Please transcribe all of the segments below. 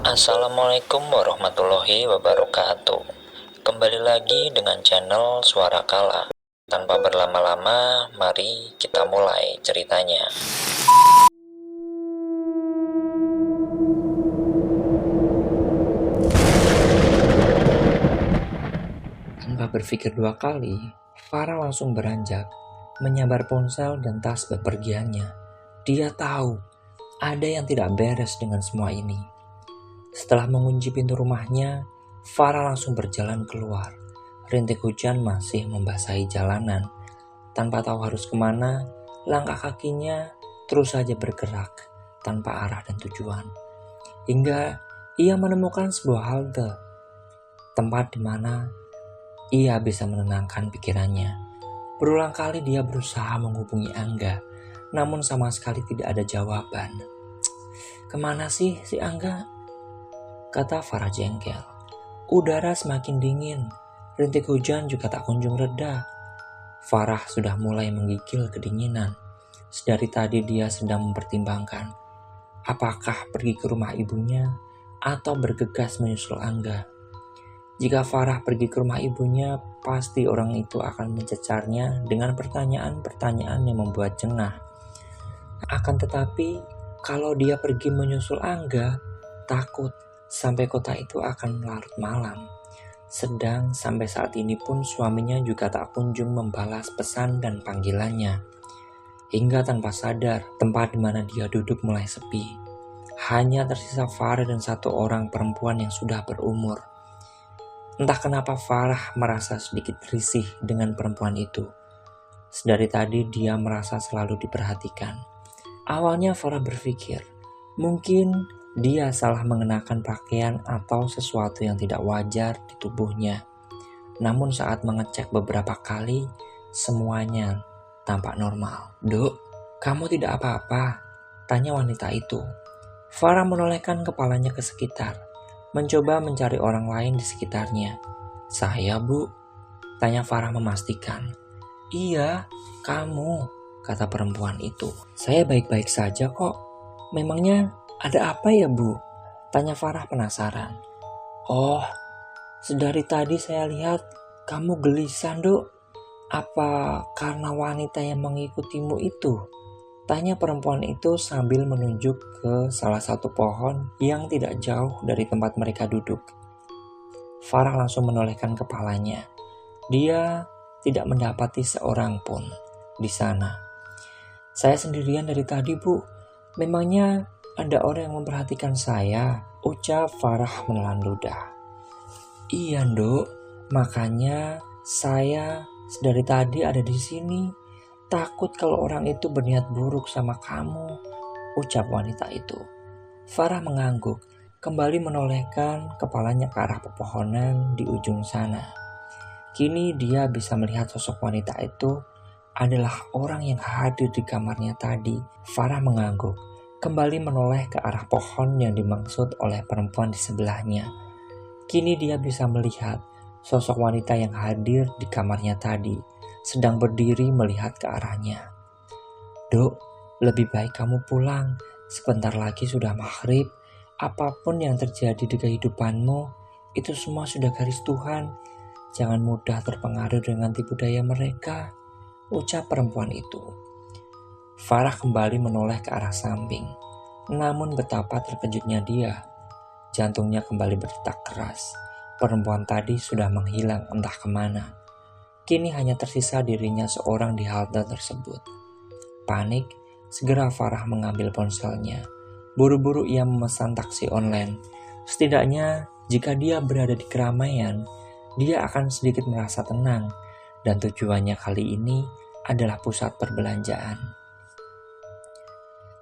Assalamualaikum warahmatullahi wabarakatuh. Kembali lagi dengan channel Suara Kala. Tanpa berlama-lama, mari kita mulai ceritanya. Tanpa berpikir dua kali, Farah langsung beranjak, menyabar ponsel dan tas bepergiannya. Dia tahu ada yang tidak beres dengan semua ini. Setelah mengunci pintu rumahnya, Farah langsung berjalan keluar. Rintik hujan masih membasahi jalanan. Tanpa tahu harus kemana, langkah kakinya terus saja bergerak tanpa arah dan tujuan. Hingga ia menemukan sebuah halte, tempat di mana ia bisa menenangkan pikirannya. Berulang kali dia berusaha menghubungi Angga, namun sama sekali tidak ada jawaban. Kemana sih si Angga? Kata Farah jengkel. Udara semakin dingin, rintik hujan juga tak kunjung reda. Farah sudah mulai menggigil kedinginan. Sedari tadi dia sedang mempertimbangkan apakah pergi ke rumah ibunya atau bergegas menyusul Angga. Jika Farah pergi ke rumah ibunya, pasti orang itu akan mencecarnya dengan pertanyaan-pertanyaan yang membuat jengah. Akan tetapi, kalau dia pergi menyusul Angga, takut sampai kota itu akan larut malam. Sedang sampai saat ini pun suaminya juga tak kunjung membalas pesan dan panggilannya. Hingga tanpa sadar, tempat di mana dia duduk mulai sepi. Hanya tersisa Farah dan satu orang perempuan yang sudah berumur. Entah kenapa Farah merasa sedikit risih dengan perempuan itu. Sedari tadi dia merasa selalu diperhatikan. Awalnya Farah berpikir, mungkin dia salah mengenakan pakaian atau sesuatu yang tidak wajar di tubuhnya. Namun saat mengecek beberapa kali, semuanya tampak normal. "Duk, kamu tidak apa-apa?" tanya wanita itu. Farah menolehkan kepalanya ke sekitar, mencoba mencari orang lain di sekitarnya. "Saya, Bu?" tanya Farah memastikan. "Iya, kamu," kata perempuan itu. "Saya baik-baik saja kok. Memangnya ada apa ya, Bu?" tanya Farah penasaran. "Oh, sedari tadi saya lihat kamu gelisah, Duk. Apa karena wanita yang mengikutimu itu?" tanya perempuan itu sambil menunjuk ke salah satu pohon yang tidak jauh dari tempat mereka duduk. Farah langsung menolehkan kepalanya. Dia tidak mendapati seorang pun di sana. "Saya sendirian dari tadi, Bu. Memangnya ada orang yang memperhatikan saya?" ucap Farah menelan ludah. "Iya, Nduk. Makanya saya dari tadi ada di sini. Takut kalau orang itu berniat buruk sama kamu," ucap wanita itu. Farah mengangguk, kembali menolehkan kepalanya ke arah pepohonan di ujung sana. Kini dia bisa melihat sosok wanita itu adalah orang yang hadir di kamarnya tadi. Farah mengangguk, kembali menoleh ke arah pohon yang dimaksud oleh perempuan di sebelahnya. Kini dia bisa melihat sosok wanita yang hadir di kamarnya tadi sedang berdiri melihat ke arahnya. "Duk, lebih baik kamu pulang. Sebentar lagi sudah maghrib. Apapun yang terjadi di kehidupanmu, itu semua sudah garis Tuhan. Jangan mudah terpengaruh dengan tipu daya mereka," ucap perempuan itu. Farah kembali menoleh ke arah samping. Namun betapa terkejutnya dia. Jantungnya kembali berdetak keras. Perempuan tadi sudah menghilang entah kemana. Kini hanya tersisa dirinya seorang di halte tersebut. Panik, segera Farah mengambil ponselnya. Buru-buru ia memesan taksi online. Setidaknya jika dia berada di keramaian, dia akan sedikit merasa tenang. Dan tujuannya kali ini adalah pusat perbelanjaan.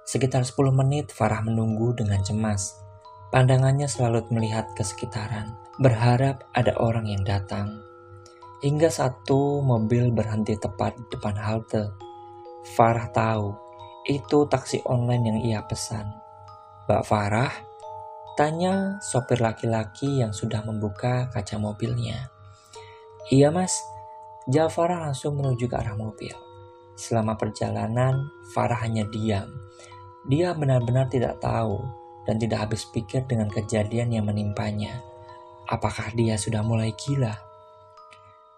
Sekitar 10 menit Farah menunggu dengan cemas. Pandangannya selalu melihat ke sekitaran, berharap ada orang yang datang. Hingga satu mobil berhenti tepat di depan halte. Farah tahu itu taksi online yang ia pesan. "Mbak Farah?" tanya sopir laki-laki yang sudah membuka kaca mobilnya. "Iya, Mas." Jawab Farah langsung menuju ke arah mobil. Selama perjalanan, Farah hanya diam. Dia benar-benar tidak tahu dan tidak habis pikir dengan kejadian yang menimpanya. Apakah dia sudah mulai gila?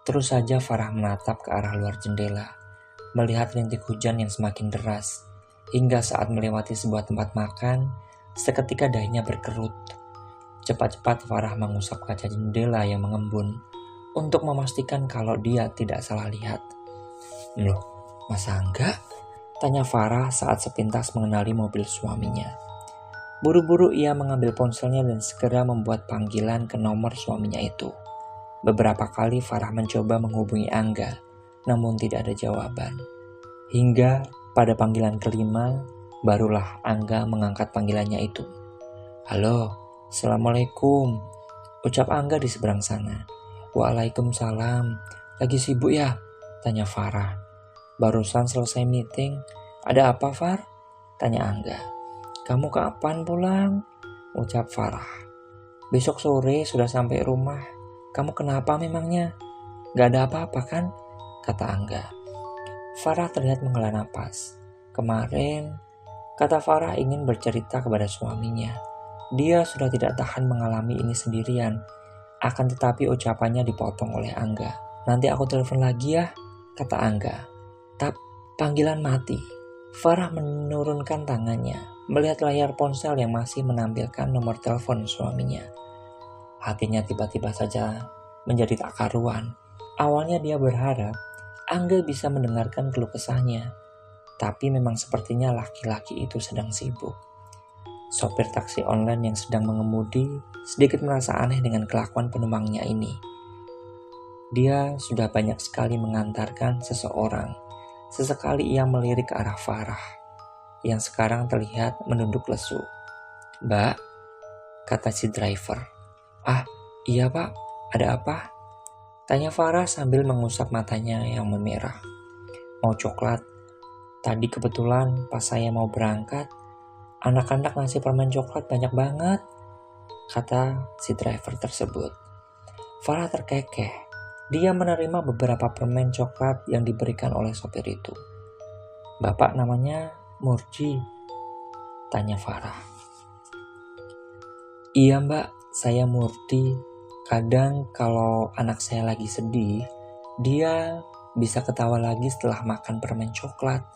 Terus saja Farah menatap ke arah luar jendela, melihat rintik hujan yang semakin deras, hingga saat melewati sebuah tempat makan, seketika dahinya berkerut. Cepat-cepat Farah mengusap kaca jendela yang mengembun, untuk memastikan kalau dia tidak salah lihat. Loh, masa enggak? Tanya Farah saat sepintas mengenali mobil suaminya. Buru-buru ia mengambil ponselnya dan segera membuat panggilan ke nomor suaminya itu. Beberapa kali Farah mencoba menghubungi Angga, namun tidak ada jawaban. Hingga pada panggilan kelima, barulah Angga mengangkat panggilannya itu. Halo, Assalamualaikum, ucap Angga di seberang sana. Waalaikumsalam, lagi sibuk ya? Tanya Farah. Barusan selesai meeting. Ada apa, Far? Tanya Angga. Kamu kapan pulang? Ucap Farah. Besok sore sudah sampai rumah. Kamu kenapa memangnya? Gak ada apa-apa kan? Kata Angga. Farah terlihat menghela napas. Kemarin, kata Farah ingin bercerita kepada suaminya. Dia sudah tidak tahan mengalami ini sendirian. Akan tetapi ucapannya dipotong oleh Angga. Nanti aku telepon lagi ya, kata Angga. Panggilan mati. Farah menurunkan tangannya, melihat layar ponsel yang masih menampilkan nomor telepon suaminya. Hatinya tiba-tiba saja menjadi tak karuan. Awalnya dia berharap Angga bisa mendengarkan keluh kesahnya, tapi memang sepertinya laki-laki itu sedang sibuk. Sopir taksi online yang sedang mengemudi sedikit merasa aneh dengan kelakuan penumpangnya ini. Dia sudah banyak sekali mengantarkan seseorang. Sesekali ia melirik ke arah Farah, yang sekarang terlihat menunduk lesu. Mbak, kata si driver. Ah, iya pak, ada apa? Tanya Farah sambil mengusap matanya yang memerah. Mau coklat? Tadi kebetulan pas saya mau berangkat, anak-anak ngasih permen coklat banyak banget, kata si driver tersebut. Farah terkekeh. Dia menerima beberapa permen coklat yang diberikan oleh sopir itu. Bapak namanya Murji, tanya Farah. Iya mbak, saya Murti. Kadang kalau anak saya lagi sedih, dia bisa ketawa lagi setelah makan permen coklat,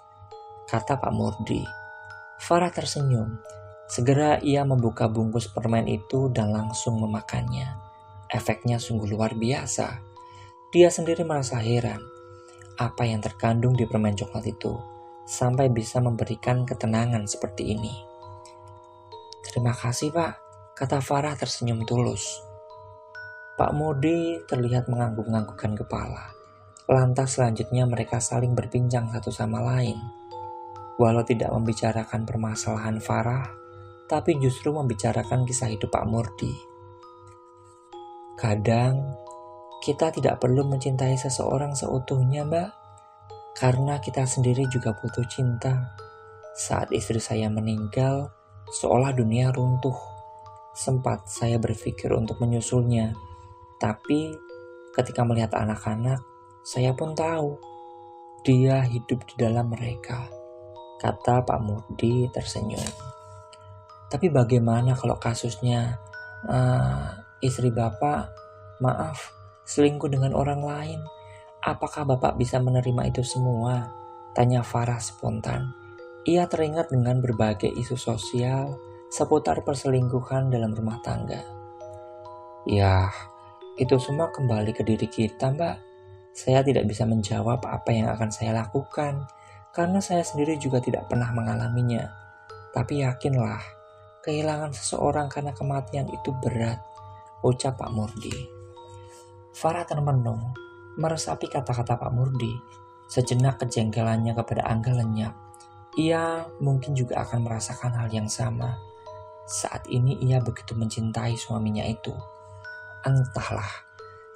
kata Pak Murdi. Farah tersenyum. Segera ia membuka bungkus permen itu dan langsung memakannya. Efeknya sungguh luar biasa. Dia sendiri merasa heran apa yang terkandung di permen coklat itu sampai bisa memberikan ketenangan seperti ini. Terima kasih pak, kata Farah tersenyum tulus. Pak Murdi terlihat mengangguk-anggukkan kepala. Lantas selanjutnya mereka saling berbincang satu sama lain. Walau tidak membicarakan permasalahan Farah, tapi justru membicarakan kisah hidup Pak Murdi. Kadang kita tidak perlu mencintai seseorang seutuhnya, Mbak. Karena kita sendiri juga butuh cinta. Saat istri saya meninggal, seolah dunia runtuh. Sempat saya berpikir untuk menyusulnya. Tapi ketika melihat anak-anak, saya pun tahu dia hidup di dalam mereka, kata Pak Murdi tersenyum. Tapi bagaimana kalau kasusnya istri Bapak, maaf, selingkuh dengan orang lain? Apakah Bapak bisa menerima itu semua? Tanya Farah spontan. Ia teringat dengan berbagai isu sosial seputar perselingkuhan dalam rumah tangga. Ya, itu semua kembali ke diri kita, Mbak. Saya tidak bisa menjawab apa yang akan saya lakukan, karena saya sendiri juga tidak pernah mengalaminya. Tapi yakinlah, kehilangan seseorang karena kematian itu berat, ucap Pak Murdi. Farah termenung, meresapi kata-kata Pak Murdi. Sejenak kejengkelannya kepada Angga lenyap. Ia mungkin juga akan merasakan hal yang sama. Saat ini ia begitu mencintai suaminya itu. Entahlah,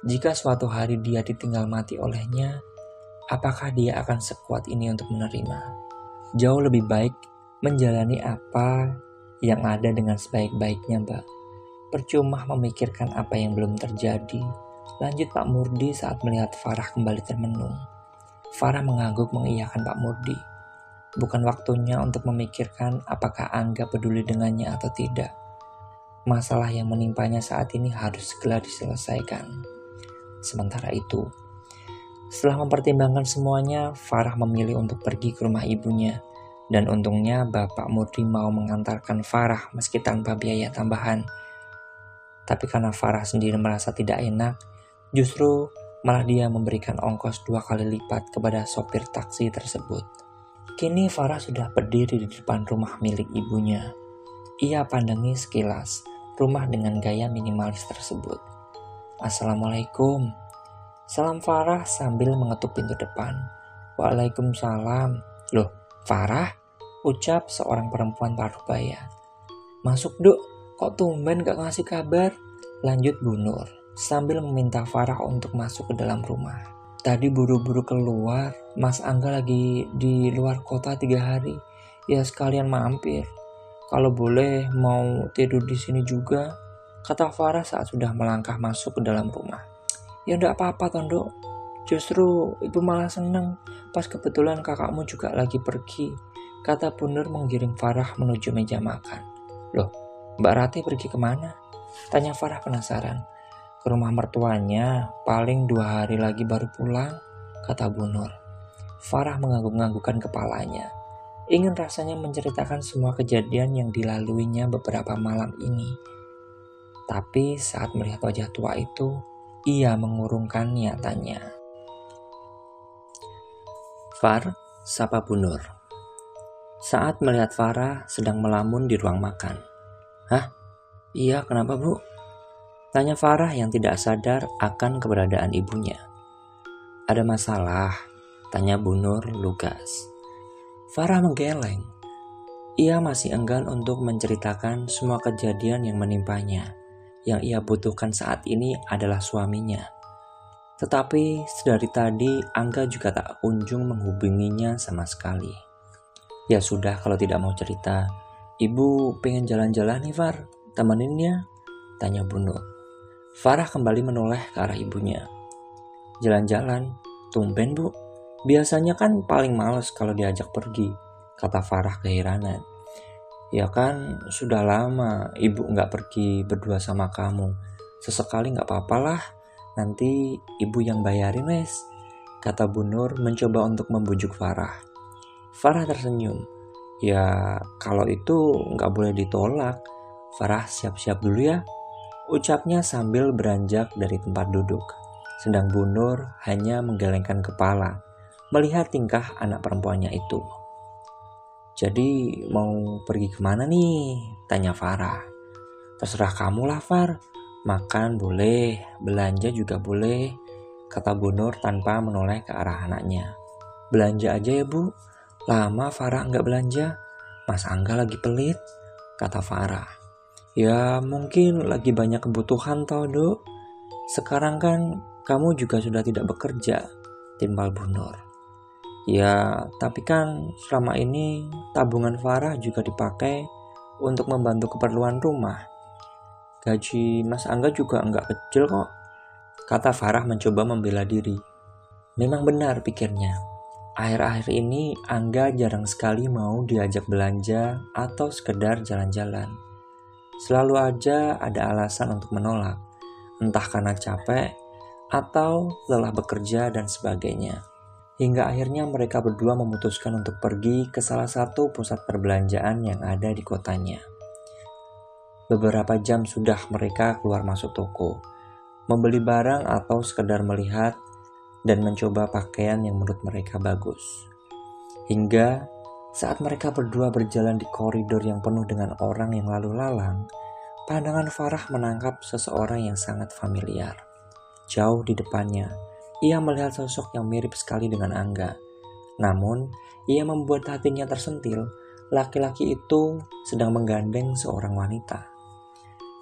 jika suatu hari dia ditinggal mati olehnya, apakah dia akan sekuat ini untuk menerima? Jauh lebih baik menjalani apa yang ada dengan sebaik-baiknya, Mbak. Percuma memikirkan apa yang belum terjadi. Lanjut Pak Murdi saat melihat Farah kembali termenung. Farah mengangguk mengiyakan Pak Murdi. Bukan waktunya untuk memikirkan apakah Angga peduli dengannya atau tidak. Masalah yang menimpanya saat ini harus segera diselesaikan. Sementara itu, setelah mempertimbangkan semuanya, Farah memilih untuk pergi ke rumah ibunya. Dan untungnya Bapak Murdi mau mengantarkan Farah meski tanpa biaya tambahan. Tapi karena Farah sendiri merasa tidak enak, justru malah dia memberikan ongkos 2 kali lipat kepada sopir taksi tersebut. Kini Farah sudah berdiri di depan rumah milik ibunya. Ia pandangi sekilas rumah dengan gaya minimalis tersebut. Assalamualaikum. Salam Farah sambil mengetuk pintu depan. Waalaikumsalam. Loh, Farah? Ucap seorang perempuan parubaya. Masuk Duk, kok tumben gak ngasih kabar? Lanjut Bu Nur sambil meminta Farah untuk masuk ke dalam rumah. Tadi buru-buru keluar, Mas Angga lagi di luar kota 3 hari. Ya sekalian mampir. Kalau boleh mau tidur di sini juga, kata Farah saat sudah melangkah masuk ke dalam rumah. Ya enggak apa-apa Tondo, justru ibu malah seneng pas kebetulan kakakmu juga lagi pergi, kata Bu Nur menggiring Farah menuju meja makan. Loh, Mbak Rati pergi kemana? Tanya Farah penasaran. Ke rumah mertuanya, paling 2 hari lagi baru pulang, kata Bu Nur. Farah mengangguk-anggukkan kepalanya. Ingin rasanya menceritakan semua kejadian yang dilaluinya beberapa malam ini. Tapi saat melihat wajah tua itu, ia mengurungkan niatannya. Far, sapa Bu Nur. Saat melihat Farah sedang melamun di ruang makan. Hah? Iya, kenapa Bu? Tanya Farah yang tidak sadar akan keberadaan ibunya. Ada masalah? Tanya Bu Nur lugas. Farah menggeleng. Ia masih enggan untuk menceritakan semua kejadian yang menimpanya. Yang ia butuhkan saat ini adalah suaminya. Tetapi sedari tadi Angga juga tak kunjung menghubunginya sama sekali. Ya sudah kalau tidak mau cerita. Ibu pengen jalan-jalan nih Far, temenin ya? Tanya Bu Nur. Farah kembali menoleh ke arah ibunya. Jalan-jalan? Tumben Bu. Biasanya kan paling males kalau diajak pergi, kata Farah keheranan. Ya kan sudah lama ibu gak pergi berdua sama kamu. Sesekali gak apa-apalah, nanti ibu yang bayarin wes, kata Bu Nur mencoba untuk membujuk Farah. Farah tersenyum. Ya kalau itu gak boleh ditolak. Farah siap-siap dulu ya, ucapnya sambil beranjak dari tempat duduk. Sedang Bu Nur hanya menggelengkan kepala melihat tingkah anak perempuannya itu. Jadi mau pergi kemana nih? Tanya Farah. Terserah kamu lah Far, makan boleh, belanja juga boleh, kata Bu Nur tanpa menoleh ke arah anaknya. Belanja aja ya Bu, lama Farah nggak belanja, Mas Angga lagi pelit, kata Farah. Ya mungkin lagi banyak kebutuhan toh Dok, sekarang kan kamu juga sudah tidak bekerja, timbal Bu Nur. Ya, tapi kan selama ini tabungan Farah juga dipakai untuk membantu keperluan rumah. Gaji Mas Angga juga enggak kecil kok, kata Farah mencoba membela diri. Memang benar pikirnya. Akhir-akhir ini Angga jarang sekali mau diajak belanja atau sekedar jalan-jalan. Selalu aja ada alasan untuk menolak, entah karena capek atau lelah bekerja dan sebagainya. Hingga akhirnya mereka berdua memutuskan untuk pergi ke salah satu pusat perbelanjaan yang ada di kotanya. Beberapa jam sudah mereka keluar masuk toko, membeli barang atau sekedar melihat dan mencoba pakaian yang menurut mereka bagus. Hingga saat mereka berdua berjalan di koridor yang penuh dengan orang yang lalu lalang, pandangan Farah menangkap seseorang yang sangat familiar. Jauh di depannya, ia melihat sosok yang mirip sekali dengan Angga. Namun, ia membuat hatinya tersentil. Laki-laki itu sedang menggandeng seorang wanita.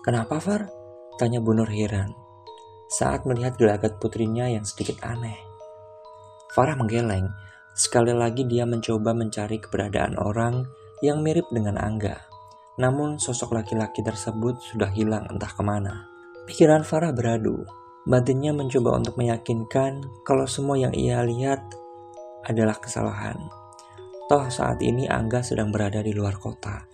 Kenapa, Far? Tanya Bu Nur heran saat melihat gelagat putrinya yang sedikit aneh. Farah menggeleng. Sekali lagi dia mencoba mencari keberadaan orang yang mirip dengan Angga. Namun, sosok laki-laki tersebut sudah hilang entah kemana. Pikiran Farah beradu. Batinnya mencoba untuk meyakinkan kalau semua yang ia lihat adalah kesalahan. Toh saat ini Angga sedang berada di luar kota.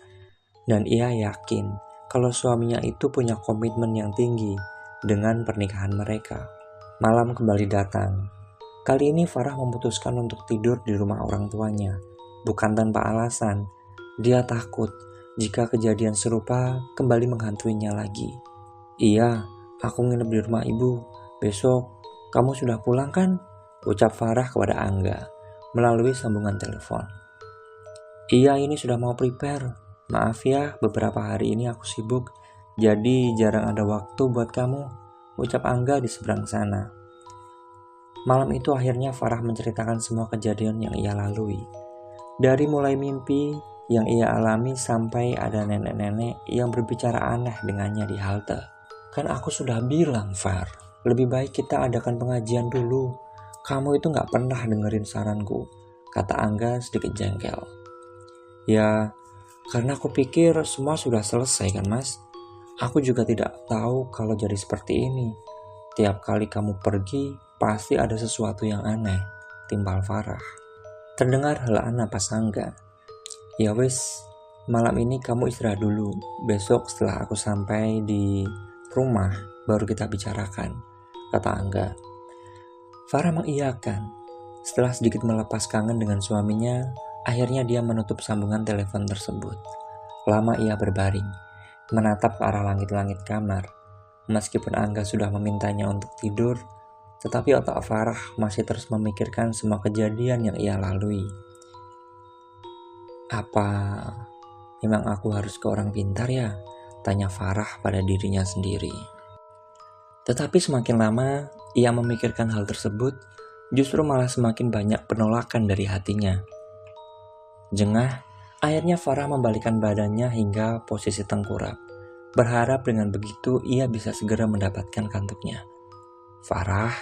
Dan ia yakin kalau suaminya itu punya komitmen yang tinggi dengan pernikahan mereka. Malam kembali datang. Kali ini Farah memutuskan untuk tidur di rumah orang tuanya. Bukan tanpa alasan, dia takut jika kejadian serupa kembali menghantuinya lagi. Iya, aku nginep di rumah ibu. Besok, kamu sudah pulang kan? Ucap Farah kepada Angga melalui sambungan telepon. Iya, ini sudah mau prepare. Maaf ya, beberapa hari ini aku sibuk, jadi jarang ada waktu buat kamu, ucap Angga di seberang sana. Malam itu akhirnya Farah menceritakan semua kejadian yang ia lalui. Dari mulai mimpi yang ia alami sampai ada nenek-nenek yang berbicara aneh dengannya di halte. Kan aku sudah bilang, Far, lebih baik kita adakan pengajian dulu. Kamu itu gak pernah dengerin saranku, kata Angga sedikit jengkel. Ya, karena aku pikir semua sudah selesai kan mas. Aku juga tidak tahu kalau jadi seperti ini. Tiap kali kamu pergi, pasti ada sesuatu yang aneh, timbal Farah. Terdengar helaan napas Angga. Ya wis, malam ini kamu istirahat dulu. Besok setelah aku sampai di rumah, baru kita bicarakan, kata Angga. Farah mengiyakan. Setelah sedikit melepas kangen dengan suaminya, akhirnya dia menutup sambungan telepon tersebut. Lama ia berbaring, menatap ke arah langit-langit kamar. Meskipun Angga sudah memintanya untuk tidur, tetapi otak Farah masih terus memikirkan semua kejadian yang ia lalui. Apa memang aku harus ke orang pintar ya? Tanya Farah pada dirinya sendiri. Tetapi semakin lama ia memikirkan hal tersebut, justru malah semakin banyak penolakan dari hatinya. Jengah, akhirnya Farah membalikkan badannya hingga posisi tengkurap. Berharap dengan begitu ia bisa segera mendapatkan kantuknya. Farah,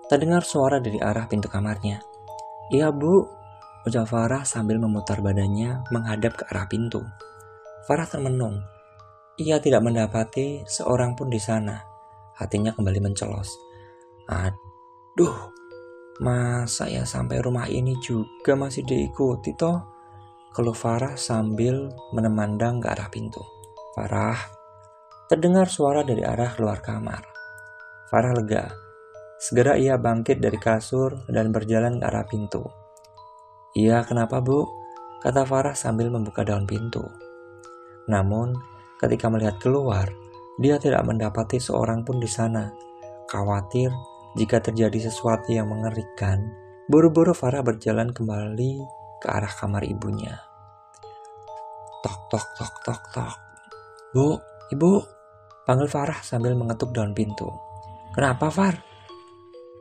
terdengar suara dari arah pintu kamarnya. Iya bu, ucap Farah sambil memutar badannya menghadap ke arah pintu. Farah termenung. Ia tidak mendapati seorang pun di sana. Hatinya kembali mencelos. Aduh, masa ya sampai rumah ini juga masih diikuti toh? Keluh Farah sambil memandang ke arah pintu. Farah, terdengar suara dari arah luar kamar. Farah lega. Segera ia bangkit dari kasur dan berjalan ke arah pintu. Iya, kenapa bu? Kata Farah sambil membuka daun pintu. Namun, ketika melihat keluar, dia tidak mendapati seorang pun di sana. Khawatir jika terjadi sesuatu yang mengerikan, buru-buru Farah berjalan kembali ke arah kamar ibunya. Tok, tok, tok, tok, tok. Bu, ibu, panggil Farah sambil mengetuk daun pintu. Kenapa, Far?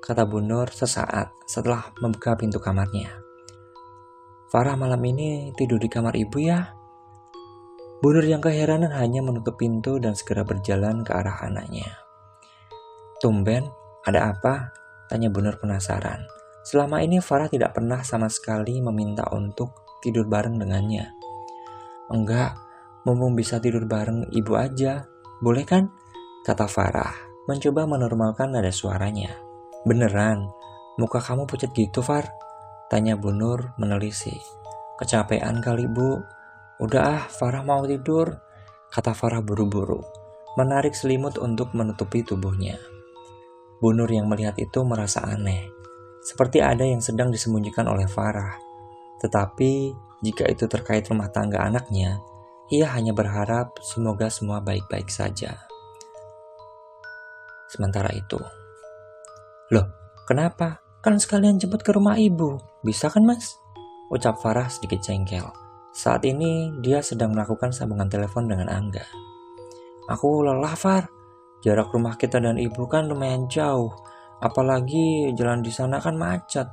Kata Bu Nur sesaat setelah membuka pintu kamarnya. Farah malam ini tidur di kamar ibu ya? Bu Nur yang keheranan hanya menutup pintu dan segera berjalan ke arah anaknya. Tumben, ada apa? Tanya Bu Nur penasaran. Selama ini Farah tidak pernah sama sekali meminta untuk tidur bareng dengannya. Enggak, mumpung bisa tidur bareng ibu aja, boleh kan? Kata Farah, mencoba menormalkan nada suaranya. Beneran, muka kamu pucat gitu Far? Tanya Bu Nur menelisik. Kecapean kali bu. Udah Farah mau tidur, kata Farah buru-buru, menarik selimut untuk menutupi tubuhnya. Bu Nur yang melihat itu merasa aneh, seperti ada yang sedang disembunyikan oleh Farah. Tetapi jika itu terkait rumah tangga anaknya, ia hanya berharap semoga semua baik-baik saja. Sementara itu, loh kenapa? Kan sekalian jemput ke rumah ibu, bisa kan mas? Ucap Farah sedikit jengkel. Saat ini dia sedang melakukan sambungan telepon dengan Angga. Aku lelah Far, jarak rumah kita dan ibu kan lumayan jauh. Apalagi jalan di sana kan macet.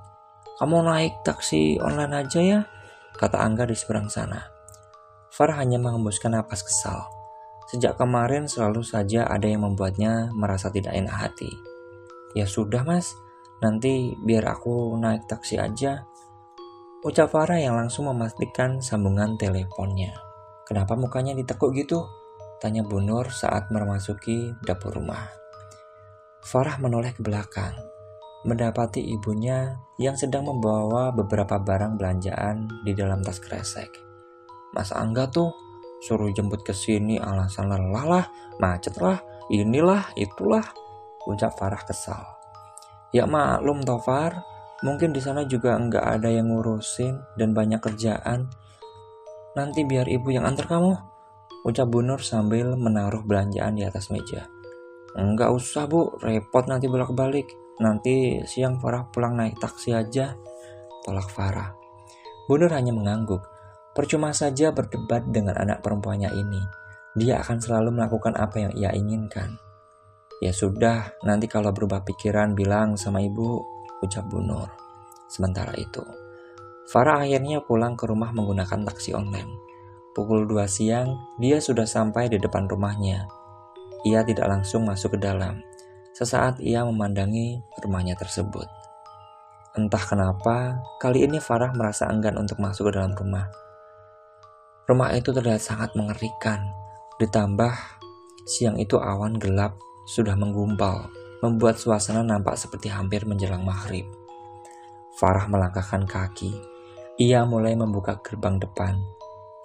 Kamu naik taksi online aja ya? Kata Angga di seberang sana. Farah hanya menghembuskan napas kesal. Sejak kemarin selalu saja ada yang membuatnya merasa tidak enak hati. Ya sudah mas, nanti biar aku naik taksi aja, ucap Farah yang langsung memastikan sambungan teleponnya. Kenapa mukanya ditekuk gitu? Tanya Bu Nur saat memasuki dapur rumah. Farah menoleh ke belakang. mendapati ibunya yang sedang membawa beberapa barang belanjaan di dalam tas kresek. Mas Angga tuh suruh jemput ke sini alasan lelah lah, macet lah, inilah, itulah, ucap Farah kesal. Ya maklum toh Far, mungkin di sana juga nggak ada yang ngurusin dan banyak kerjaan. Nanti biar ibu yang antar kamu, ucap Bu Nur sambil menaruh belanjaan di atas meja. Enggak usah bu, repot nanti bolak-balik. Nanti siang Farah pulang naik taksi aja, tolak Farah. Bu Nur hanya mengangguk. Percuma saja berdebat dengan anak perempuannya ini. Dia akan selalu melakukan apa yang ia inginkan. Ya sudah, nanti kalau berubah pikiran bilang sama ibu, ucap Bu Nur. Sementara itu, Farah akhirnya pulang ke rumah menggunakan taksi online. Pukul 2 siang, dia sudah sampai di depan rumahnya. Ia tidak langsung masuk ke dalam. Sesaat ia memandangi rumahnya tersebut. Entah kenapa, kali ini Farah merasa enggan untuk masuk ke dalam rumah. Rumah itu terlihat sangat mengerikan. Ditambah, siang itu awan gelap sudah menggumpal, membuat suasana nampak seperti hampir menjelang maghrib. Farah melangkahkan kaki. Ia mulai membuka gerbang depan.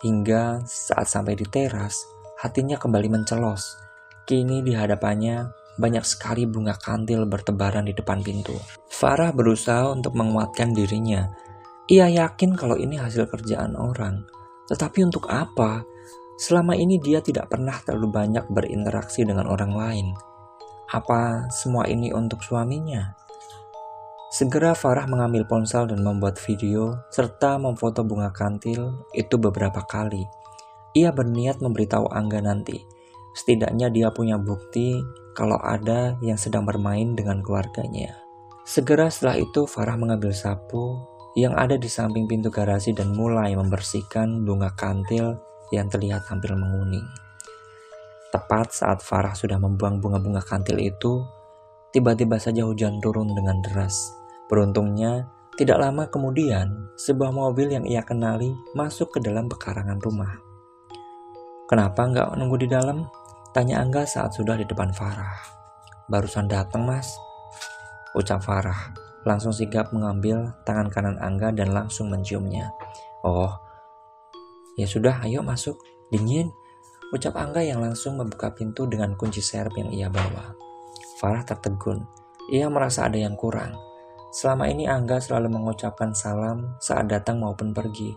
Hingga saat sampai di teras, hatinya kembali mencelos. Kini di hadapannya banyak sekali bunga kantil bertebaran di depan pintu. Farah berusaha untuk menguatkan dirinya. Ia yakin kalau ini hasil kerjaan orang. Tetapi untuk apa? Selama ini dia tidak pernah terlalu banyak berinteraksi dengan orang lain. Apa semua ini untuk suaminya? Segera Farah mengambil ponsel dan membuat video serta memfoto bunga kantil itu beberapa kali. Ia berniat memberitahu Angga nanti. Setidaknya dia punya bukti kalau ada yang sedang bermain dengan keluarganya. Segera setelah itu Farah mengambil sapu yang ada di samping pintu garasi dan mulai membersihkan bunga kantil yang terlihat hampir menguning. Tepat saat Farah sudah membuang bunga-bunga kantil itu, tiba-tiba saja hujan turun dengan deras. Beruntungnya, tidak lama kemudian, sebuah mobil yang ia kenali masuk ke dalam pekarangan rumah. Kenapa nggak nunggu di dalam? Tanya Angga saat sudah di depan Farah. Barusan datang mas, ucap Farah. Langsung sigap mengambil tangan kanan Angga dan langsung menciumnya. Oh, ya sudah ayo masuk, dingin, ucap Angga yang langsung membuka pintu dengan kunci serep yang ia bawa. Farah tertegun, ia merasa ada yang kurang. Selama ini Angga selalu mengucapkan salam saat datang maupun pergi.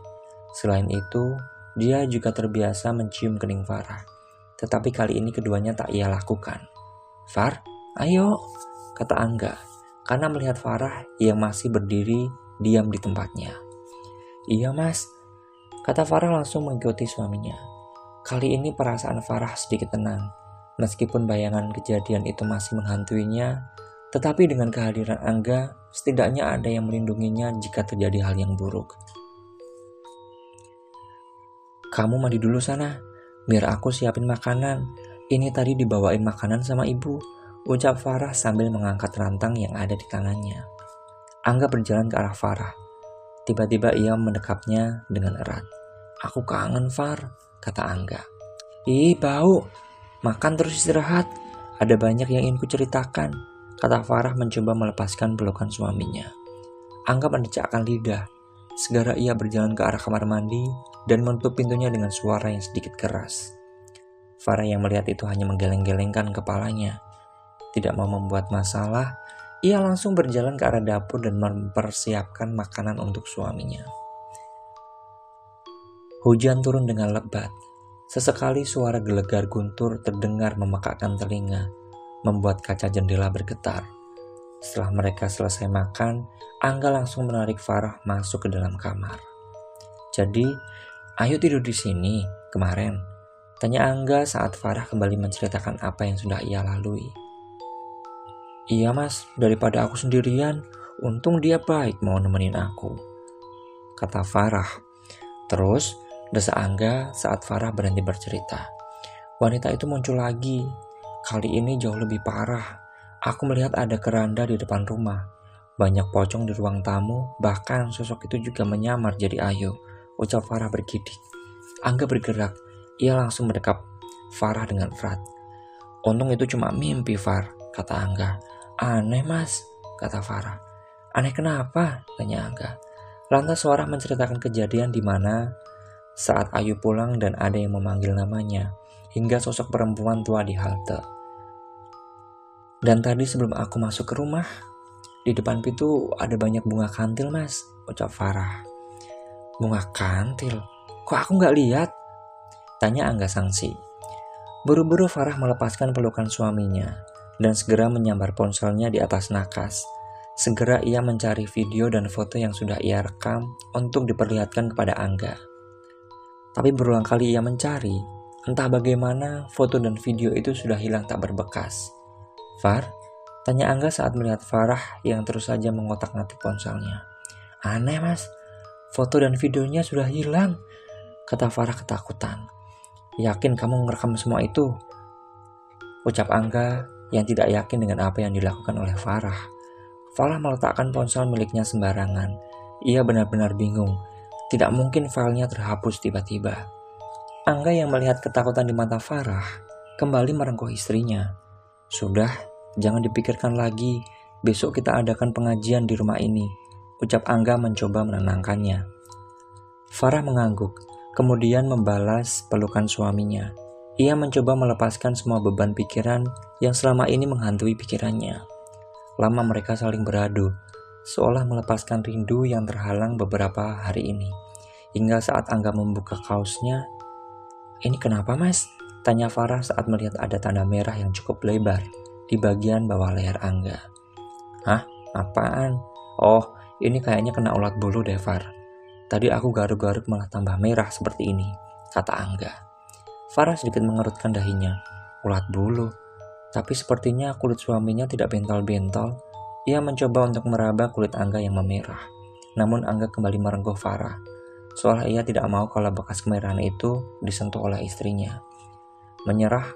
Selain itu, dia juga terbiasa mencium kening Farah. Tetapi kali ini keduanya tak ia lakukan. Far, ayo, kata Angga, karena melihat Farah yang masih berdiri diam di tempatnya. Iya mas, kata Farah langsung mengikuti suaminya. Kali ini perasaan Farah sedikit tenang. Meskipun bayangan kejadian itu masih menghantuinya, tetapi dengan kehadiran Angga, setidaknya ada yang melindunginya jika terjadi hal yang buruk. Kamu mandi dulu sana, biar aku siapin makanan. Ini tadi dibawain makanan sama ibu, ucap Farah sambil mengangkat rantang yang ada di tangannya. Angga berjalan ke arah Farah. Tiba-tiba ia mendekapnya dengan erat. Aku kangen Far, kata Angga. Ih bau, makan terus istirahat. Ada banyak yang ingin kuceritakan, kata Farah mencoba melepaskan pelukan suaminya. Angga mendecakkan lidah. Segera ia berjalan ke arah kamar mandi dan menutup pintunya dengan suara yang sedikit keras. Farah yang melihat itu hanya menggeleng-gelengkan kepalanya. Tidak mau membuat masalah, ia langsung berjalan ke arah dapur dan mempersiapkan makanan untuk suaminya. Hujan turun dengan lebat. Sesekali suara gelegar guntur terdengar memekakkan telinga, membuat kaca jendela bergetar. Setelah mereka selesai makan, Angga langsung menarik Farah masuk ke dalam kamar. Jadi, ayo tidur di sini kemarin, tanya Angga saat Farah kembali menceritakan apa yang sudah ia lalui. Iya mas, daripada aku sendirian, untung dia baik mau nemenin aku, kata Farah. Terus, desa Angga saat Farah berhenti bercerita. Wanita itu muncul lagi, kali ini jauh lebih parah. Aku melihat ada keranda di depan rumah, banyak pocong di ruang tamu, bahkan sosok itu juga menyamar jadi Ayu, ucap Farah bergidik. Angga bergerak, ia langsung mendekap Farah dengan erat. Untung itu cuma mimpi Far, kata Angga. Aneh mas, kata Farah. Aneh kenapa? Tanya Angga. Lantas Farah menceritakan kejadian di mana saat Ayu pulang dan ada yang memanggil namanya, hingga sosok perempuan tua di halte. Dan tadi sebelum aku masuk ke rumah, di depan pintu ada banyak bunga kantil, Mas, ucap Farah. Bunga kantil? Kok aku nggak lihat? Tanya Angga sangsi. Buru-buru Farah melepaskan pelukan suaminya dan segera menyambar ponselnya di atas nakas. Segera ia mencari video dan foto yang sudah ia rekam untuk diperlihatkan kepada Angga. Tapi berulang kali ia mencari, entah bagaimana foto dan video itu sudah hilang tak berbekas. Far? Tanya Angga saat melihat Farah yang terus saja mengotak-ngatik ponselnya. Aneh, Mas, foto dan videonya sudah hilang, kata Farah ketakutan. Yakin kamu ngerekam semua itu? Ucap Angga yang tidak yakin dengan apa yang dilakukan oleh Farah. Farah meletakkan ponsel miliknya sembarangan. Ia benar-benar bingung. Tidak mungkin filenya terhapus tiba-tiba. Angga yang melihat ketakutan di mata Farah kembali merengkuh istrinya. Sudah, jangan dipikirkan lagi. Besok kita adakan pengajian di rumah ini, ucap Angga mencoba menenangkannya. Farah mengangguk, kemudian membalas pelukan suaminya. Ia mencoba melepaskan semua beban pikiran yang selama ini menghantui pikirannya. Lama mereka saling beradu, seolah melepaskan rindu yang terhalang beberapa hari ini. Hingga saat Angga membuka kaosnya, "Ini kenapa, Mas?" tanya Farah saat melihat ada tanda merah yang cukup lebar di bagian bawah leher Angga. Hah? Apaan? Oh, ini kayaknya kena ulat bulu deh, Far. Tadi aku garuk-garuk malah tambah merah seperti ini, kata Angga. Farah sedikit mengerutkan dahinya. Ulat bulu? Tapi sepertinya kulit suaminya tidak bentol-bentol. Ia mencoba untuk meraba kulit Angga yang memerah. Namun Angga kembali merengkuh Farah, seolah ia tidak mau kalau bekas kemerahan itu disentuh oleh istrinya. Menyerah,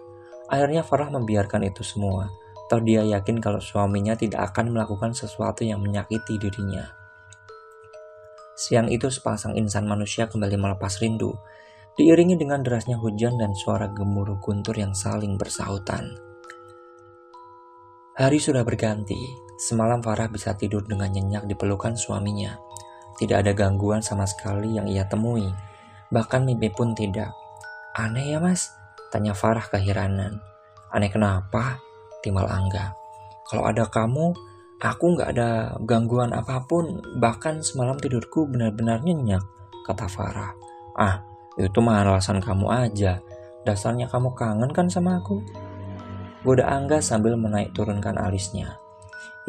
akhirnya Farah membiarkan itu semua. Toh dia yakin kalau suaminya tidak akan melakukan sesuatu yang menyakiti dirinya. Siang itu sepasang insan manusia kembali melepas rindu, diiringi dengan derasnya hujan dan suara gemuruh guntur yang saling bersahutan. Hari sudah berganti. Semalam Farah bisa tidur dengan nyenyak di pelukan suaminya. Tidak ada gangguan sama sekali yang ia temui. Bahkan mimpi pun tidak. Aneh ya, Mas? Tanya Farah keheranan. Aneh kenapa? Timbal Angga. Kalau ada kamu, aku gak ada gangguan apapun. Bahkan semalam tidurku benar-benar nyenyak, kata Farah. Ah, itu mah alasan kamu aja. Dasarnya kamu kangen kan sama aku? Goda Angga sambil menaik turunkan alisnya.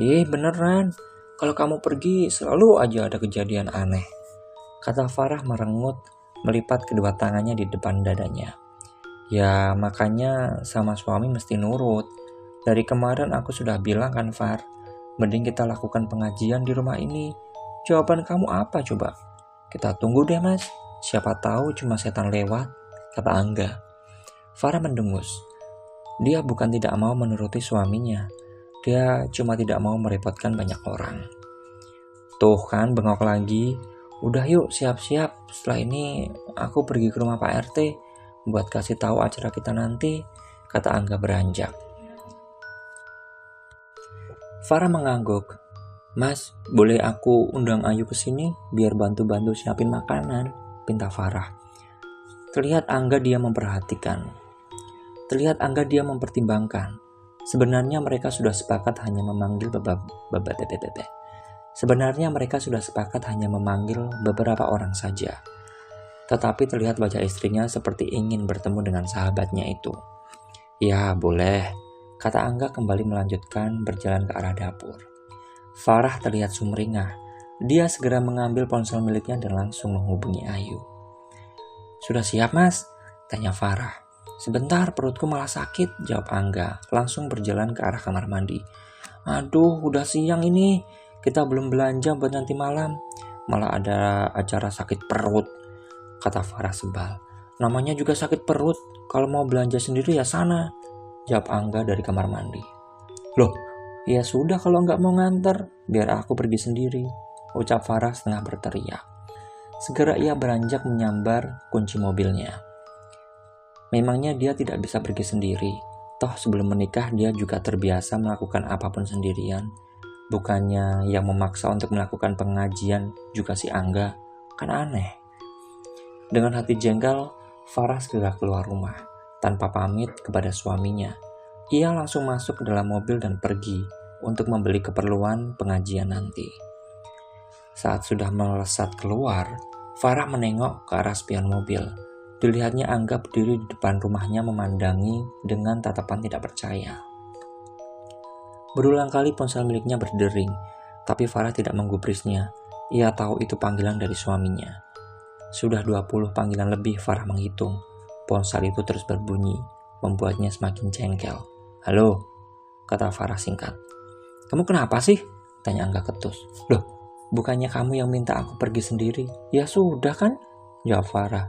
Beneran, kalau kamu pergi selalu aja ada kejadian aneh, kata Farah merengut, melipat kedua tangannya di depan dadanya. Ya makanya sama suami mesti nurut. Dari kemarin aku sudah bilang kan, Far, mending kita lakukan pengajian di rumah ini. Jawaban kamu apa coba? Kita tunggu deh, Mas, siapa tahu cuma setan lewat, kata Angga. Farah mendengus. Dia bukan tidak mau menuruti suaminya. Dia cuma tidak mau merepotkan banyak orang. Tuh kan bengok lagi. Udah yuk siap-siap. Setelah ini aku pergi ke rumah Pak RT buat kasih tahu acara kita nanti, kata Angga beranjak. Farah mengangguk. Mas, boleh aku undang Ayu ke sini biar bantu-bantu siapin makanan, pinta Farah. Terlihat Angga dia memperhatikan. Terlihat Angga dia mempertimbangkan. Sebenarnya mereka sudah sepakat hanya memanggil Sebenarnya mereka sudah sepakat hanya memanggil beberapa orang saja. Tetapi terlihat wajah istrinya seperti ingin bertemu dengan sahabatnya itu. Ya, boleh, kata Angga kembali melanjutkan berjalan ke arah dapur. Farah terlihat sumringah. Dia segera mengambil ponsel miliknya dan langsung menghubungi Ayu. Sudah siap, Mas? Tanya Farah. Sebentar, perutku malah sakit, jawab Angga, langsung berjalan ke arah kamar mandi. Aduh, udah siang ini, kita belum belanja buat nanti malam. Malah ada acara sakit perut, kata Farah sebal. Namanya juga sakit perut, kalau mau belanja sendiri ya sana, jawab Angga dari kamar mandi. Loh, ya sudah kalau nggak mau nganter, biar aku pergi sendiri, ucap Farah setengah berteriak. Segera ia beranjak menyambar kunci mobilnya. Memangnya dia tidak bisa pergi sendiri. Toh sebelum menikah dia juga terbiasa melakukan apapun sendirian. Bukannya yang memaksa untuk melakukan pengajian juga si Angga, kan aneh. Dengan hati jengkel, Farah segera keluar rumah tanpa pamit kepada suaminya. Ia langsung masuk ke dalam mobil dan pergi untuk membeli keperluan pengajian nanti. Saat sudah melesat keluar, Farah menengok ke arah spion mobil. Dilihatnya Angga berdiri di depan rumahnya memandangi dengan tatapan tidak percaya. Berulang kali ponsel miliknya berdering, tapi Farah tidak menggubrisnya. Ia tahu itu panggilan dari suaminya. Sudah 20 panggilan lebih Farah menghitung. Ponsel itu terus berbunyi, membuatnya semakin jengkel. "Halo," kata Farah singkat. "Kamu kenapa sih?" tanya Angga ketus. "Loh, bukannya kamu yang minta aku pergi sendiri?" "Ya sudah kan," jawab Farah.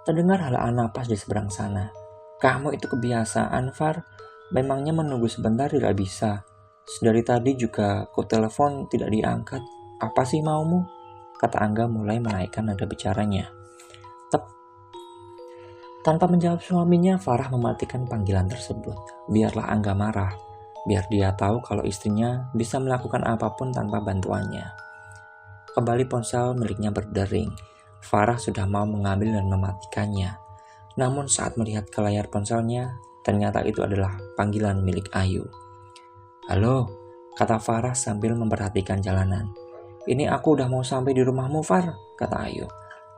Terdengar halaan napas di seberang sana. "Kamu itu kebiasaan, Far. Memangnya menunggu sebentar tidak bisa? Dari tadi juga ku telepon tidak diangkat. Apa sih maumu?" kata Angga mulai menaikkan nada bicaranya. Tanpa menjawab suaminya, Farah mematikan panggilan tersebut. Biarlah Angga marah. Biar dia tahu kalau istrinya bisa melakukan apapun tanpa bantuannya. Kembali ponsel miliknya berdering. Farah sudah mau mengambil dan mematikannya. Namun saat melihat ke layar ponselnya, ternyata itu adalah panggilan milik Ayu. "Halo," kata Farah sambil memperhatikan jalanan. "Ini aku udah mau sampai di rumahmu, Far," kata Ayu.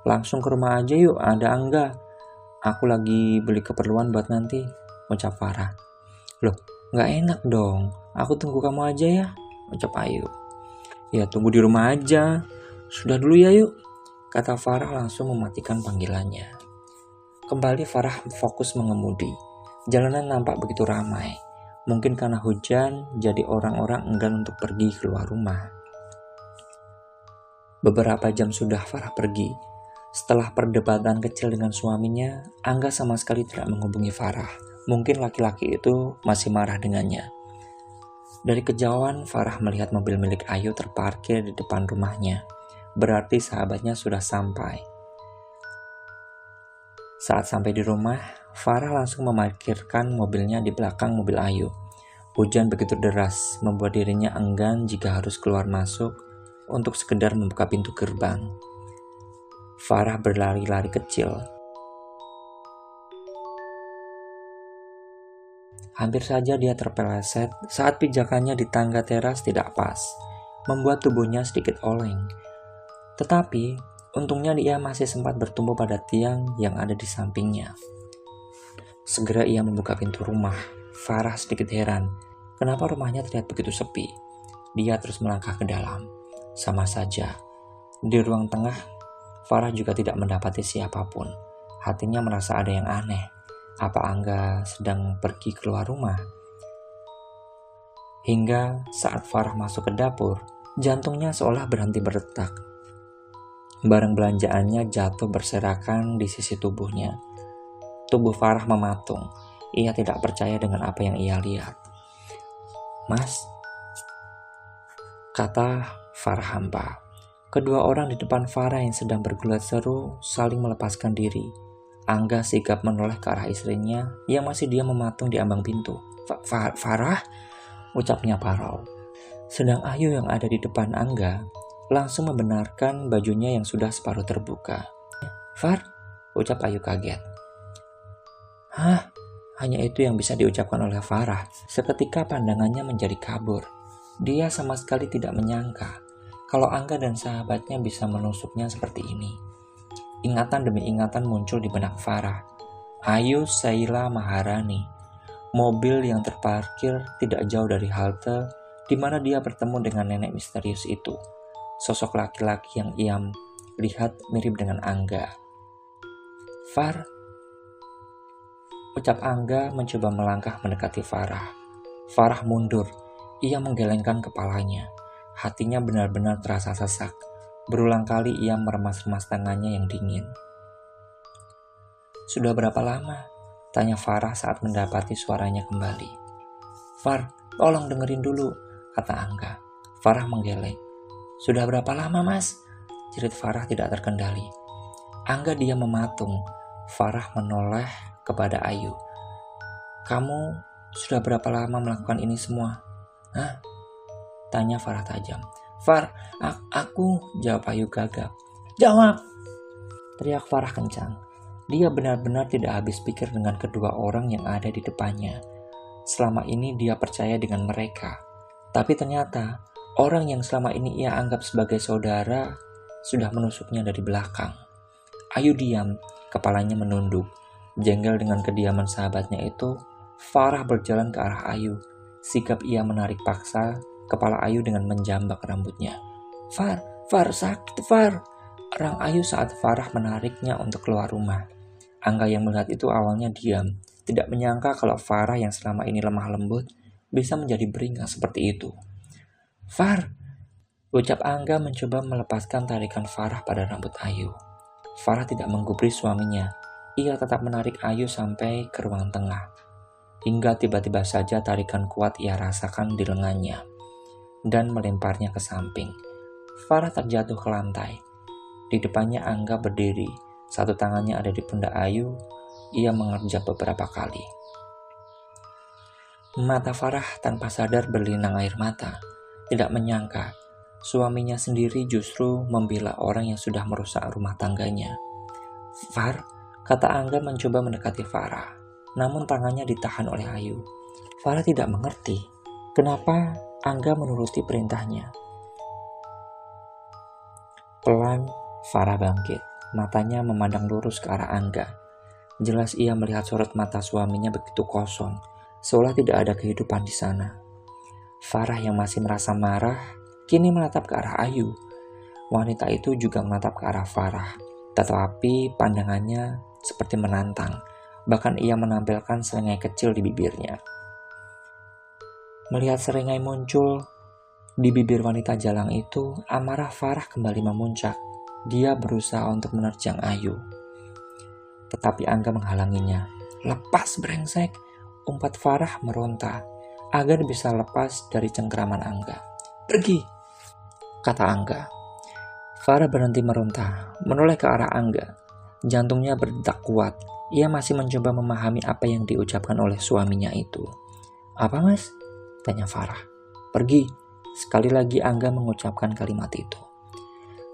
"Langsung ke rumah aja yuk, ada Angga. Aku lagi beli keperluan buat nanti," ucap Farah. "Loh, gak enak dong. Aku tunggu kamu aja ya," ucap Ayu. "Ya tunggu di rumah aja. Sudah dulu ya yuk," kata Farah langsung mematikan panggilannya. Kembali Farah fokus mengemudi. Jalanan nampak begitu ramai. Mungkin karena hujan, jadi orang-orang enggan untuk pergi keluar rumah. Beberapa jam sudah Farah pergi. Setelah perdebatan kecil dengan suaminya, Angga sama sekali tidak menghubungi Farah. Mungkin laki-laki itu masih marah dengannya. Dari kejauhan, Farah melihat mobil milik Ayu terparkir di depan rumahnya. Berarti sahabatnya sudah sampai. Saat sampai di rumah, Farah langsung memarkirkan mobilnya di belakang mobil Ayu. Hujan begitu deras, membuat dirinya enggan jika harus keluar masuk untuk sekedar membuka pintu gerbang. Farah berlari-lari kecil. Hampir saja dia terpeleset saat pijakannya di tangga teras tidak pas, membuat tubuhnya sedikit oleng. Tetapi, untungnya dia masih sempat bertumbuh pada tiang yang ada di sampingnya. Segera ia membuka pintu rumah. Farah sedikit heran, kenapa rumahnya terlihat begitu sepi. Dia terus melangkah ke dalam. Sama saja, di ruang tengah, Farah juga tidak mendapati siapapun. Hatinya merasa ada yang aneh. Apa Angga sedang pergi keluar rumah? Hingga saat Farah masuk ke dapur, jantungnya seolah berhenti berdetak. Barang belanjaannya jatuh berserakan di sisi tubuhnya. Tubuh Farah mematung. Ia tidak percaya dengan apa yang ia lihat. "Mas," kata Farah hampa. Kedua orang di depan Farah yang sedang bergulat seru saling melepaskan diri. Angga sigap menoleh ke arah istrinya yang masih diam mematung di ambang pintu. "Farah?" ucapnya parau. Sedang Ayu yang ada di depan Angga langsung membenarkan bajunya yang sudah separuh terbuka. "Far?" ucap Ayu kaget. "Hah?" Hanya itu yang bisa diucapkan oleh Farah. Seketika pandangannya menjadi kabur. Dia sama sekali tidak menyangka kalau Angga dan sahabatnya bisa menusuknya seperti ini. Ingatan demi ingatan muncul di benak Farah. Ayu Saila Maharani. Mobil yang terparkir tidak jauh dari halte di mana dia bertemu dengan nenek misterius itu. Sosok laki-laki yang ia lihat mirip dengan Angga. "Far," ucap Angga mencoba melangkah mendekati Farah. Farah mundur. Ia menggelengkan kepalanya. Hatinya benar-benar terasa sesak. Berulang kali ia meremas-remas tangannya yang dingin. "Sudah berapa lama?" tanya Farah saat mendapati suaranya kembali. "Far, tolong dengerin dulu," kata Angga. Farah menggeleng. "Sudah berapa lama, Mas?" jerit Farah tidak terkendali. Angga diam mematung. Farah menoleh kepada Ayu. "Kamu sudah berapa lama melakukan ini semua?" "Hah?" Tanya Farah tajam. Far, aku, jawab Ayu gagap. Jawab! Teriak Farah kencang. Dia benar-benar tidak habis pikir dengan kedua orang yang ada di depannya. Selama ini dia percaya dengan mereka. Tapi ternyata, orang yang selama ini ia anggap sebagai saudara sudah menusuknya dari belakang. Ayu diam, kepalanya menunduk. Jengkel dengan kediaman sahabatnya itu, Farah berjalan ke arah Ayu. Sikap ia menarik paksa kepala Ayu dengan menjambak rambutnya. Far, sakit Far! Erang Ayu saat Farah menariknya untuk keluar rumah. Angga yang melihat itu awalnya diam, tidak menyangka kalau Farah yang selama ini lemah lembut bisa menjadi beringas seperti itu. Far! Ucap Angga mencoba melepaskan tarikan Farah pada rambut Ayu. Farah tidak menggubris suaminya. Ia tetap menarik Ayu sampai ke ruang tengah. Hingga tiba-tiba saja tarikan kuat ia rasakan di lengannya dan melemparnya ke samping. Farah terjatuh ke lantai. Di depannya Angga berdiri. Satu tangannya ada di pundak Ayu. Ia mengerjap beberapa kali. Mata Farah tanpa sadar berlinang air mata. Tidak menyangka suaminya sendiri justru membela orang yang sudah merusak rumah tangganya. Far, kata Angga mencoba mendekati Farah. Namun tangannya ditahan oleh Ayu. Farah tidak mengerti kenapa Angga menuruti perintahnya. Pelan, Farah bangkit. Matanya memandang lurus ke arah Angga. Jelas ia melihat sorot mata suaminya begitu kosong, seolah tidak ada kehidupan di sana. Farah yang masih merasa marah, kini menatap ke arah Ayu. Wanita itu juga menatap ke arah Farah, tetapi pandangannya seperti menantang. Bahkan ia menampilkan seringai kecil di bibirnya. Melihat seringai muncul di bibir wanita jalang itu, amarah Farah kembali memuncak. Dia berusaha untuk menerjang Ayu. Tetapi Angga menghalanginya. Lepas brengsek, umpat Farah meronta agar bisa lepas dari cengkeraman Angga. Pergi, kata Angga. Farah berhenti meronta, menoleh ke arah Angga. Jantungnya berdetak kuat. Ia masih mencoba memahami apa yang diucapkan oleh suaminya itu. Apa mas? Tanya Farah. Pergi. Sekali lagi Angga mengucapkan kalimat itu.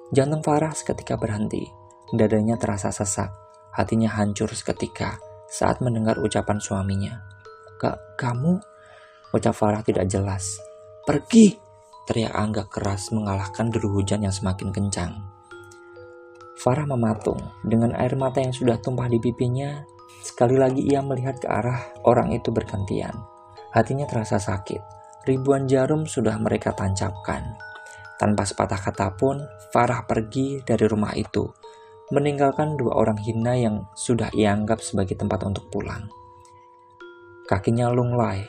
Jantung Farah seketika berhenti. Dadanya terasa sesak. Hatinya hancur seketika saat mendengar ucapan suaminya. Kamu? Ucap Farah tidak jelas. Pergi! Teriak Angga keras mengalahkan deru hujan yang semakin kencang. Farah mematung dengan air mata yang sudah tumpah di pipinya. Sekali lagi ia melihat ke arah orang itu bergantian. Hatinya terasa sakit. Ribuan jarum sudah mereka tancapkan. Tanpa sepatah kata pun, Farah pergi dari rumah itu, meninggalkan dua orang hina yang sudah ia anggap sebagai tempat untuk pulang. Kakinya lunglai,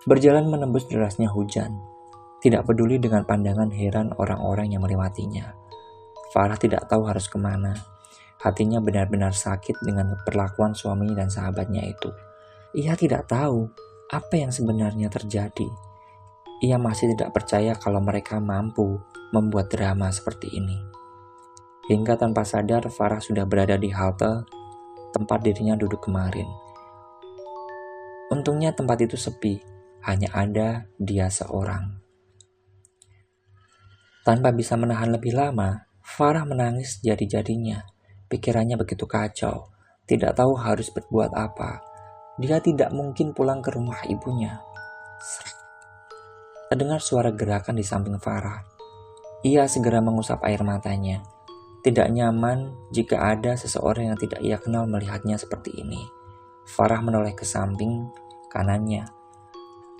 berjalan menembus derasnya hujan, tidak peduli dengan pandangan heran orang-orang yang melewatinya. Farah tidak tahu harus kemana. Hatinya benar-benar sakit dengan perlakuan suami dan sahabatnya itu. Ia tidak tahu apa yang sebenarnya terjadi. Ia masih tidak percaya kalau mereka mampu membuat drama seperti ini. Hingga tanpa sadar Farah sudah berada di halte tempat dirinya duduk kemarin. Untungnya tempat itu sepi, hanya ada dia seorang. Tanpa bisa menahan lebih lama, Farah menangis jadi-jadinya. Pikirannya begitu kacau, tidak tahu harus berbuat apa. Dia tidak mungkin pulang ke rumah ibunya. Terdengar suara gerakan di samping Farah. Ia segera mengusap air matanya. Tidak nyaman jika ada seseorang yang tidak ia kenal melihatnya seperti ini. Farah menoleh ke samping kanannya.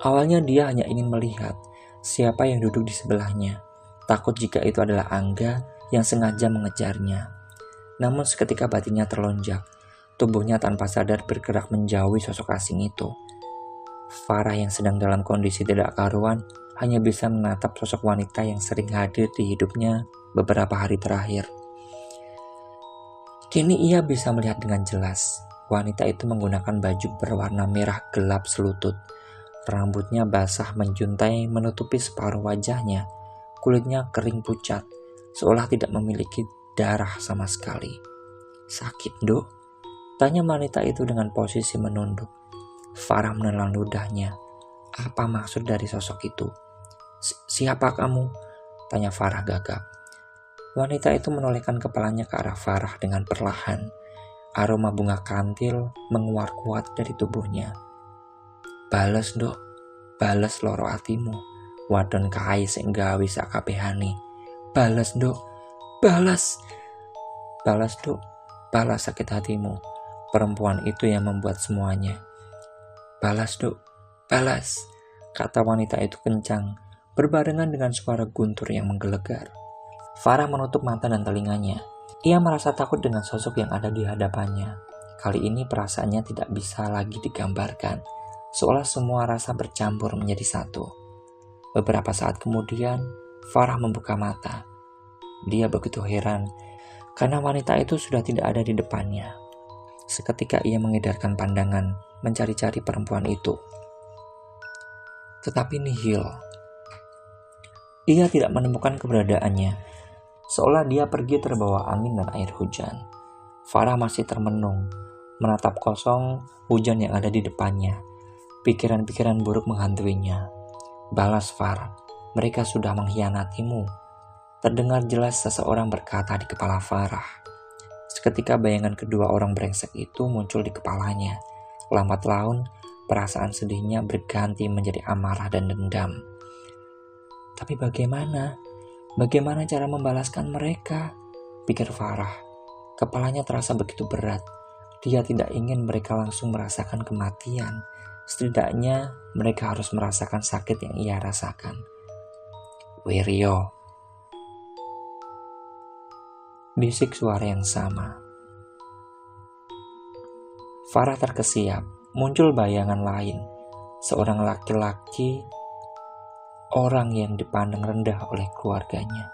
Awalnya dia hanya ingin melihat siapa yang duduk di sebelahnya. Takut jika itu adalah Angga yang sengaja mengejarnya. Namun seketika batinnya terlonjak. Tubuhnya tanpa sadar bergerak menjauhi sosok asing itu. Farah yang sedang dalam kondisi tidak karuan hanya bisa menatap sosok wanita yang sering hadir di hidupnya beberapa hari terakhir. Kini ia bisa melihat dengan jelas. Wanita itu menggunakan baju berwarna merah gelap selutut. Rambutnya basah menjuntai menutupi separuh wajahnya. Kulitnya kering pucat, seolah tidak memiliki darah sama sekali. Sakit, Dok? Tanya wanita itu dengan posisi menunduk. Farah menelan ludahnya. Apa maksud dari sosok itu? Siapa kamu?" tanya Farah gagap. Wanita itu menolehkan kepalanya ke arah Farah dengan perlahan. Aroma bunga kantil menguar kuat dari tubuhnya. "Bales, Dok. Bales loro atimu. Wadon kai sing gawe sakabehane. Bales, Dok. Balas. Balas, Dok. Balas sakit hatimu. Perempuan itu yang membuat semuanya. Balas, Dok. Balas," kata wanita itu kencang, berbarengan dengan suara guntur yang menggelegar. Farah menutup mata dan telinganya. Ia merasa takut dengan sosok yang ada di hadapannya. Kali ini perasaannya tidak bisa lagi digambarkan, seolah semua rasa bercampur menjadi satu. Beberapa saat kemudian, Farah membuka mata. Dia begitu heran, karena wanita itu sudah tidak ada di depannya. Seketika ia mengedarkan pandangan, mencari-cari perempuan itu. Tetapi nihil. Ia tidak menemukan keberadaannya, seolah dia pergi terbawa angin dan air hujan. Farah masih termenung, menatap kosong hujan yang ada di depannya. Pikiran-pikiran buruk menghantuinya. "Balas, Far, mereka sudah mengkhianatimu," terdengar jelas seseorang berkata di kepala Farah. Seketika bayangan kedua orang brengsek itu muncul di kepalanya. Lambat laun, perasaan sedihnya berganti menjadi amarah dan dendam. Tapi bagaimana? Bagaimana cara membalaskan mereka? Pikir Farah. Kepalanya terasa begitu berat. Dia tidak ingin mereka langsung merasakan kematian. Setidaknya mereka harus merasakan sakit yang ia rasakan. "Wiryo," bisik suara yang sama. Farah terkesiap. Muncul bayangan lain. Seorang laki-laki, orang yang dipandang rendah oleh keluarganya.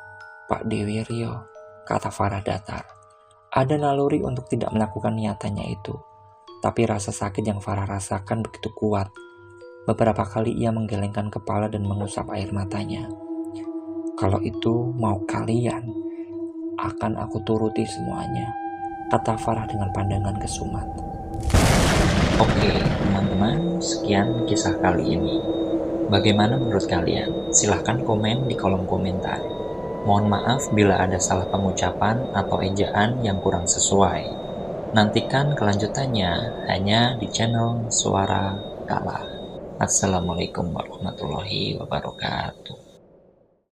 "Pak Dewiryo," kata Farah datar. Ada naluri untuk tidak melakukan niatannya itu. Tapi rasa sakit yang Farah rasakan begitu kuat. Beberapa kali ia menggelengkan kepala dan mengusap air matanya. "Kalau itu mau kalian, akan aku turuti semuanya," kata Farah dengan pandangan kesumat. Oke, teman-teman, sekian kisah kali ini. Bagaimana menurut kalian? Silahkan komen di kolom komentar. Mohon maaf bila ada salah pengucapan atau ejaan yang kurang sesuai. Nantikan kelanjutannya hanya di channel Suara Kala. Assalamualaikum warahmatullahi wabarakatuh.